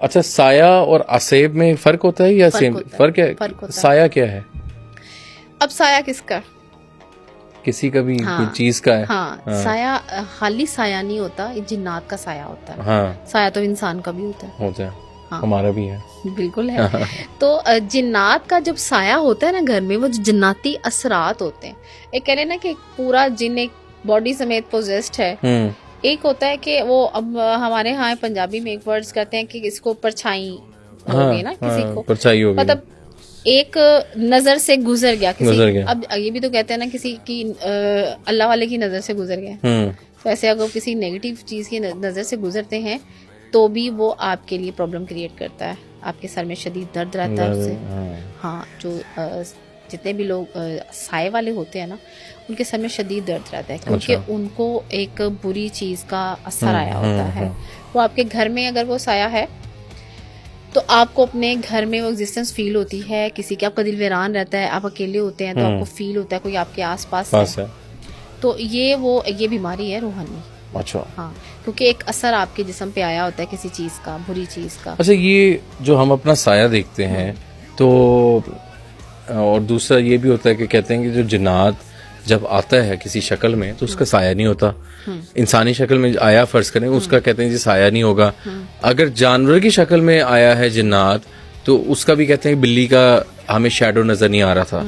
اچھا، سایہ اور اسیب میں فرق ہوتا ہے یا سیم فرق ہے؟ سایہ کیا ہے؟ اب سایہ کس کا؟ کسی کا بھی کوئی چیز کا ہے. ہاں، سایہ خالی سایہ نہیں ہوتا، یہ جنات کا سایہ ہوتا ہے. ہاں، سایہ تو انسان کا بھی ہوتا ہے. ہمارا بھی ہے. بالکل ہے. تو جنات کا جب سایہ ہوتا ہے نا گھر میں، وہ جناتی اثرات ہوتے ہیں. ایک کہہ رہے نا کہ پورا جن ایک باڈی سمیت پوزیسڈ ہے. ایک ہوتا ہے کہ وہ اب ہمارے ہاں پنجابی میں ایک ورڈز کہتے ہیں کہ اس کو پرچھائی ہوگی نا، کسی کو پرچھائی ہوگی، مطلب ایک نظر سے گزر گیا کسی. اب یہ بھی تو کہتے ہیں نا کسی کی اللہ والے کی نظر سے گزر گیا. تو ایسے اگر کسی نیگیٹو چیز کی نظر سے گزرتے ہیں تو بھی وہ آپ کے لیے پرابلم کریٹ کرتا ہے. آپ کے سر میں شدید درد رہتا ہے اس سے. ہاں، جو جتنے بھی لوگ سائے والے ہوتے ہیں نا، ان کے سر میں شدید درد رہتا ہے کیونکہ ان کو ایک بری چیز کا اثر آیا ہوتا ہے. وہ آپ کے گھر میں اگر وہ سایہ ہے تو آپ کو اپنے گھر میں وہ ایگزسٹنس فیل ہوتی ہے. کسی کے آپ کا دل ویران رہتا ہے، آپ اکیلے ہوتے ہیں تو آپ کو فیل ہوتا ہے کوئی آپ کے آس پاس ہے. تو یہ بیماری ہے روحانی. اچھا. ہاں، کیونکہ ایک اثر آپ کے جسم پہ آیا ہوتا ہے کسی چیز کا، بری چیز کا. اچھا، یہ جو ہم اپنا سایہ دیکھتے ہیں تو، اور دوسرا یہ بھی ہوتا ہے کہ کہتے ہیں کہ جو جنات جب آتا ہے کسی شکل میں تو اس کا سایہ نہیں ہوتا. انسانی شکل میں آیا فرض کریں، اس کا کہتے ہیں جی سایہ نہیں ہوگا. اگر جانور کی شکل میں آیا ہے جنات تو اس کا بھی کہتے ہیں بلی کا ہمیں شیڈو نظر نہیں آ رہا تھا.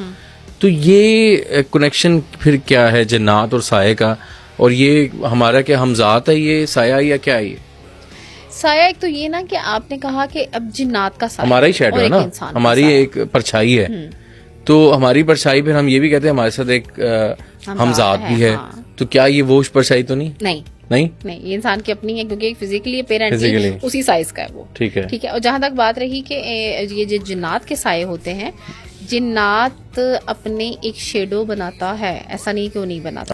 تو یہ کنیکشن پھر کیا ہے جنات اور سائے کا؟ اور یہ ہمارا کیا ہمذات ہے یہ سایہ یا کیا ہے؟ یہ سایہ ایک تو یہ نا کہ آپ نے کہا کہ اب جنات کا سایہ ہمارا ہی شیڈو ہے نا، ہماری ایک پرچھائی ہے. تو ہماری پرچھائی پھر ہم یہ بھی کہتے ہیں ہمارے ساتھ ایک ہمذات بھی ہے. تو کیا یہ وہ پرچھائی تو نہیں؟ نہیں، یہ انسان کی اپنی ہے کیونکہ فزیکلی اپیرنٹلی اسی سائز کا ہے وہ. ٹھیک ہے. اور جہاں تک بات رہی کہ یہ جو جنات کے سائے ہوتے ہیں، جنات اپنے ایک شیڈو بناتا ہے، ایسا نہیں کہ وہ نہیں بناتا.